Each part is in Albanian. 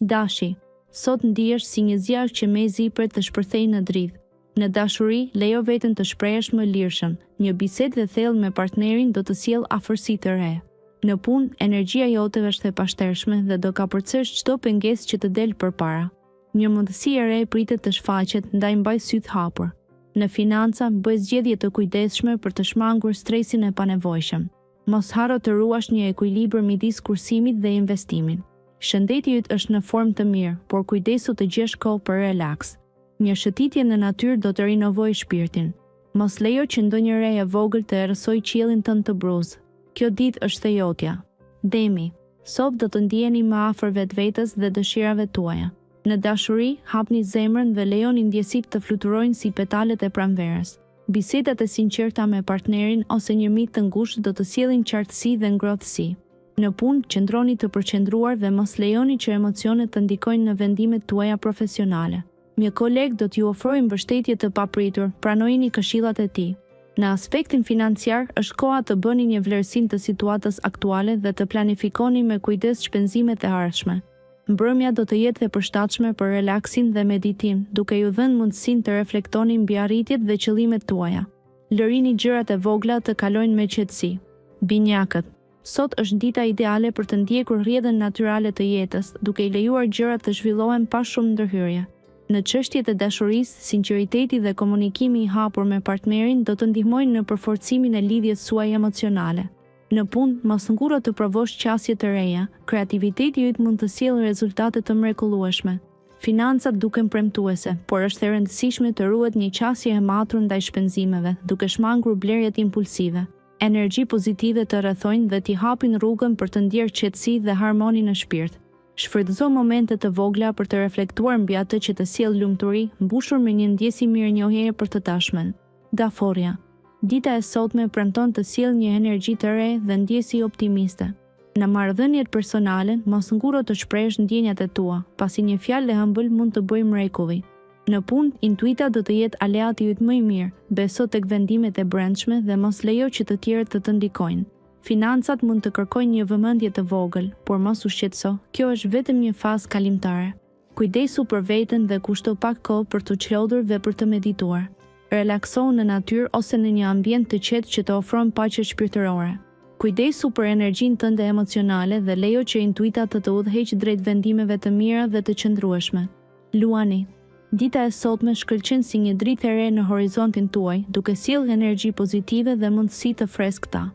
Dashi, sot ndihesh si një zjarr që mezi për të shpërthejë në dridh. Në dashuri, lejo veten të shprehesh më lirshëm. Një bisedë e thellë me partnerin do të sjellë afërsi të re. Në punë, energjia jote është e pashtershme dhe do ka përcësh çdo pengesë që të del përpara. Një mundësi e re pritet të shfaqet, ndaj mbaj syt hapur. Në financa, bëj zgjedhje të kujdesshme për të shmangur stresin e panevojshëm. Mos harro të ruash një ekuilibër midis kursimit dhe investimin. Shëndeti yt është në formë të mirë, por kujdesu të gjesh kohë për relaks. Një shëtitje në natyrë do të rinovojë shpirtin. Mos lejo që ndonjë re e vogël të errësojë qiellin tënd të bruzë. Kjo ditë është e jotja. Demi, sot do të ndjeheni më afër vetvetes dhe dëshirave tuaja. Në dashuri, hapni zemrën dhe lejoni ndjesitë të fluturojnë si petalet e pranverës. Bisedat e sinqerta me partnerin ose një mik të ngushtë do të sjellin qartësi dhe ngrohtësi. Në punë, qëndroni të përqendruar dhe mos lejoni që emocionet të ndikojnë në vendimet tuaja profesionale. Një koleg do t'ju ofrojë mbështetje të papritur, pranojini këshillat e tij. Në aspektin financiar, është koha të bëni një vlerësim të situatës aktuale dhe të planifikoni me kujdes shpenzimet e ardhshme. Mbrëmja do të jetë e përshtatshme për relaksin dhe meditim, duke ju dhënë mundësinë të reflektoni mbi arritjet dhe qëllimet tuaja. Lërini gjërat e vogla të kalojnë me qetësi. Binjakët, sot është dita ideale për të ndjekur rrjedhën natyrale të jetës, duke i lejuar gjërat të zhvillohen pa shumë ndërhyrje. Në çështjet e dashurisë, sinqeriteti dhe komunikimi i hapur me partnerin do të ndihmojnë në përforcimin e lidhjes suaj emocionale. Në punë, mos ngurro të provosh qasje të reja, kreativiteti yt mund të sjellë rezultate të mrekullueshme. Financat duken premtuese, por është e rëndësishme të ruhet një qasje e matur ndaj shpenzimeve, duke shmangur blerjet impulsive. Energji pozitive të rrethojnë dhe t'i hapin rrugën për të ndjerë qetësi dhe harmoni në shpirt. Shfrytëzo momente të vogla për të reflektuar mbi atë që të sjell lumturi, mbushur me një ndjesi mirënjohjeje për të tashmen. Daforia. Dita e sotme premton të sjellë një energji të re dhe ndjesi optimiste. Në marrëdhëniet personale, mos ngurro të shprehësh ndjenjat e tua, pasi një fjalë e ëmbël mund të bëjë mrekulli. Në punë, intuita do të jetë aleati yt më i mirë. Beso tek vendimet e brendshme dhe mos lejo që të tjerët të ndikojnë. Financat mund të kërkojnë një vëmendje të vogël, por mos u shqetëso, kjo është vetëm një fazë kalimtare. Kujdesu për veten dhe kushto pak kohë për të çlodhur dhe për të medituar. Relaksohu në natyrë ose në një ambient të qetë që të ofron paqe shpirtërore. Kujdesu për energjinë tënde emocionale dhe lejo që intuita të udhëheqë drejt vendimeve të mira dhe të qëndrueshme. Luani. Dita e sotme shkëlqen si një dritë e re në horizontin tuaj, duke sjellë energji pozitive dhe mundësi të freskëta.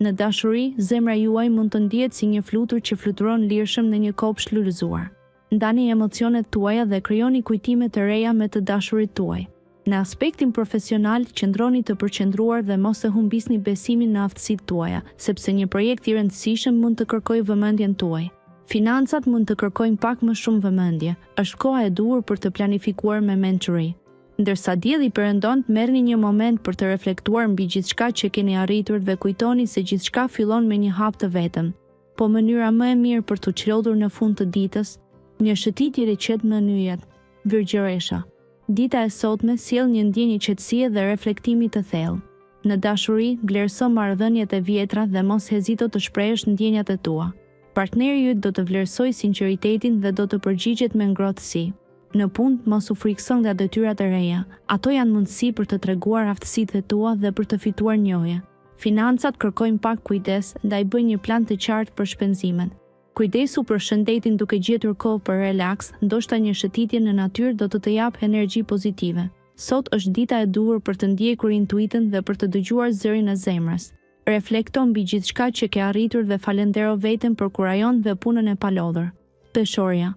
Në dashuri, zemra juaj mund të ndihet si një flutur që fluturon lirshëm në një kopsht lulëzuar. Ndani emocionet tuaja dhe krijoni kujtime të reja me të dashurit tuaj. Në aspektin profesional, qëndroni të përqendruar dhe mos e humbisni besimin në aftësitë tuaja, sepse një projekt i rëndësishëm mund të kërkojë vëmendjen tuaj. Financat mund të kërkojnë pak më shumë vëmendje. Është koha e duhur për të planifikuar me mençuri. Ndërsa dielli perëndon, merrni një moment për të reflektuar mbi gjithçka që keni arritur dhe kujtoni se gjithçka fillon me një hap të vetëm. Po mënyra më e mirë për të çlodhur në fund të ditës, një shëtitje e qetë në nyjet. Virgjëresha. Dita e sotme sjell një ndjenjë qetësie dhe reflektimi të thellë. Në dashuri, vlerëso marrëdhëniet e vjetra dhe mos hezito të shprehësh ndjenjat e tua. Partneri yt do të vlerësojë sinqeritetin dhe do të përgjigjet me ngrohtësi. Në punë, mos u frikëson nga detyrat e reja. Ato janë mundësi për të treguar aftësitë e tua dhe për të fituar njohje. Financat kërkojnë pak kujdes, ndaj bëj një plan të qartë për shpenzimet. Kujdesu për shëndetin duke gjetur kohë për relaks, ndoshta një shëtitje në natyrë do të japë energji pozitive. Sot është dita e duhur për të ndjekur intuitën dhe për të dëgjuar zërin e zemrës. Reflekto mbi gjithçka që ke arritur dhe falendero veten për kurajon dhe punën e palodhur. Peshorja.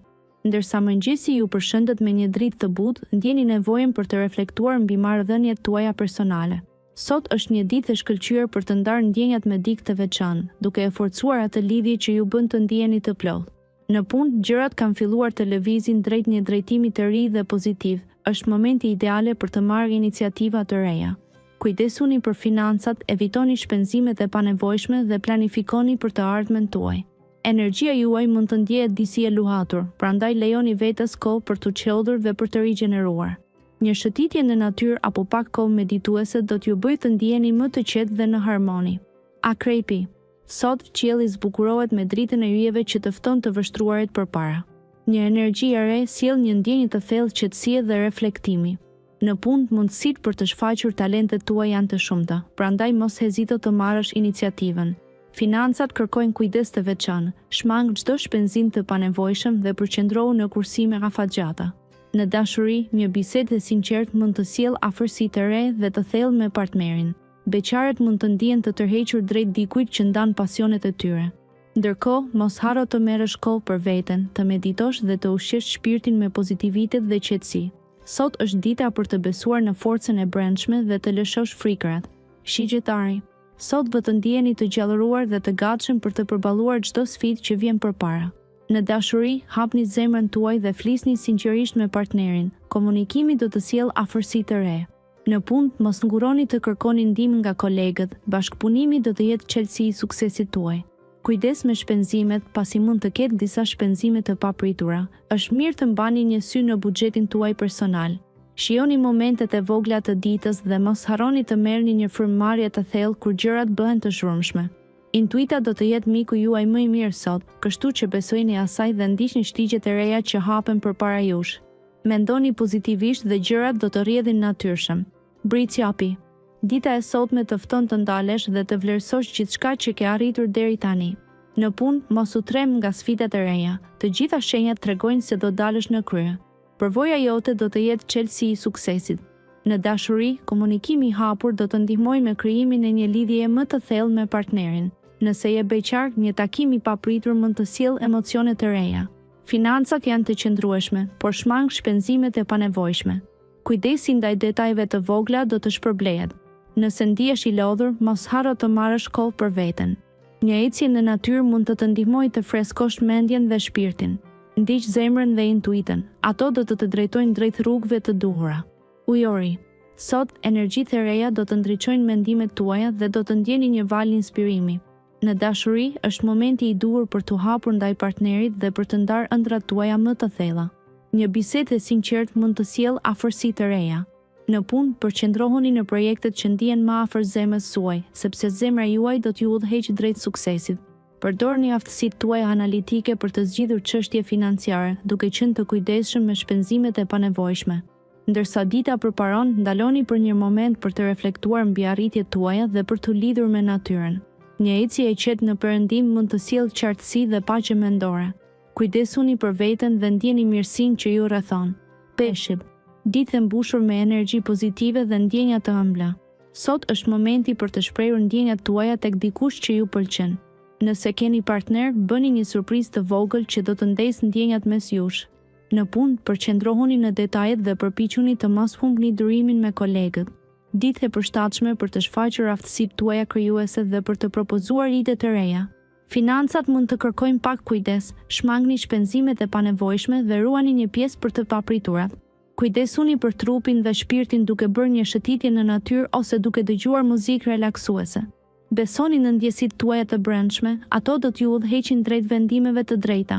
Ndërsa mëngjesi ju përshëndet me një dritë të butë, ndjeni nevojën për të reflektuar mbi marrëdhëniet tuaja personale. Sot është një ditë e shkëlqyer për të ndarë ndjenjat me dikë të veçantë, duke e forcuar atë lidhje që ju bën të ndiheni të plotë. Në punë, gjërat kanë filluar të lëvizin drejt një drejtimi të ri dhe pozitiv. Është momenti ideale për të marrë iniciativa të reja. Kujdesuni për financat, evitoni shpenzimet e panevojshme dhe planifikoni për të ardhmen tuaj. Energjia juaj mund të ndjehet disi e luhatur, prandaj lejoni vetes kohë për të çeldur dhe për të rigjeneruar. Një shëtitje në natyrë apo pak kohë medituese do t'ju bëjë të ndiheni më të qetë dhe në harmoni. Akrepi. Sot qielli zbukurohet me dritën e yjeve që të fton të vështruarit përpara. Një energji e re sjell një ndjenjë të thellë qetësie dhe reflektimi. Në punë, mundësitë për të shfaqur talentet tua janë të shumta, prandaj mos hezito të marrësh iniciativën. Financat kërkojnë kujdes të veçantë, shmang çdo shpenzim të panevojshëm dhe përqendrohu në kursime afatgjata. Në dashuri, një bisedë e sinqertë mund të sjellë afërsi të re dhe të thellë me partnerin. Beqarët mund të ndihen të tërhequr drejt dikujt që ndan pasionet e tyre. Ndërkohë, mos harro të merresh kohë për veten, të meditosh dhe të ushqesh shpirtin me pozitivitet dhe qetësi. Sot është dita për të besuar në forcën e brendshme dhe të lëshosh frikërat. Shigjetari, sot vë të ndiheni të gjallëruar dhe të gatshëm për të përballuar çdo sfidë që vjen përpara. Në dashuri, hapni zemrën tuaj dhe flisni sinqerisht me partnerin. Komunikimi do të sjellë afërsi të re. Në punë, mos nguroni të kërkoni ndihmë nga kolegët, bashkëpunimi do të jetë çelësi i suksesit tuaj. Kujdes me shpenzimet, pasi mund të ketë disa shpenzime të papritura. Është mirë të mbani një sy në buxhetin tuaj personal. Shijoni momentet e vogla të ditës dhe mos harroni të merrni një frymëmarrje të thellë kur gjërat bëhen të zhurmshme. Intuita do të jetë miku juaj më i mirë sot, kështu që besojeni asaj dhe ndiqni shtigjet e reja që hapen përpara jush. Mendoni pozitivisht dhe gjërat do të rrjedhin natyrshëm. Briciapi, dita e sotme të fton të ndalesh dhe të vlerësosh gjithçka që ke arritur deri tani. Në punë, mos u trem nga sfidat e reja. Të gjitha shenjat tregojnë se do dalësh në krye. Përvoja jote do të jetë çelësi i suksesit. Në dashuri, komunikimi i hapur do të ndihmojë me krijimin e një lidhjeje më të thellë me partnerin. Nëse je beqar, një takim i papritur mund të sjellë emocione të reja. Financat janë të qëndrueshme, por shmang shpenzimet e panevojshme. Kujdesi ndaj detajeve të vogla do të shpërblehet. Nëse ndihesh i lodhur, mos harro të marrësh kohë për veten. Një ecje në natyrë mund të të ndihmojë të freskosh mendjen dhe shpirtin. Ndiq zemrën dhe intuitën, ato do të të drejtojnë drejt rrugëve të duhura. Ujori, sot energjitë e reja do të ndriçojnë mendimet tuaja dhe do të ndjeni një val inspirimi. Në dashuri, është momenti i duhur për të hapur ndaj partnerit dhe për të ndarë ëndrat tuaja më të thella. Një bisedë e sinqertë mund të sjellë afërsi të reja. Në punë, përqendrohuni në projektet që ndihen më afër zemrës suaj, sepse zemra juaj do t'ju udhëheqë drejt suksesit. Përdorni aftësitë tuaja analitike për të zgjidhur çështje financiare, duke qenë të kujdesshëm me shpenzimet e panevojshme. Ndërsa dita përparon, ndaloni për një moment për të reflektuar mbi arritjet tuaja dhe për t'u lidhur me natyrën. Një ecje e qetë në perëndim mund të sjellë qartësi dhe paqe mendore. Kujdesuni për veten dhe ndjeni mirësinë që ju rrethon. Peshq, ditë e mbushur me energji pozitive dhe ndjenja të ëmbla. Sot është momenti për të shprehur ndjenjat tuaja tek dikush që ju pëlqen. Nëse keni partner, bëni një surprizë të vogël që do të ndesë ndjenjat mes jush. Në punë, përqendrohuni në detajet dhe përpiquni të mos humbni durimin me kolegët. Ditë e përshtatshme për të shfaqur aftësitë tuaja krijuese dhe për të propozuar ide të reja. Financat mund të kërkojnë pak kujdes, shmangni shpenzimet e panevojshme dhe ruani një pjesë për të papriturat. Kujdesuni për trupin dhe shpirtin duke bërë një shëtitje në natyrë ose duke dëgjuar muzikë relaksuese. Besoni në ndjesitë tuaja të brendshme, ato do t'ju udhëheqin drejt vendimeve të drejta.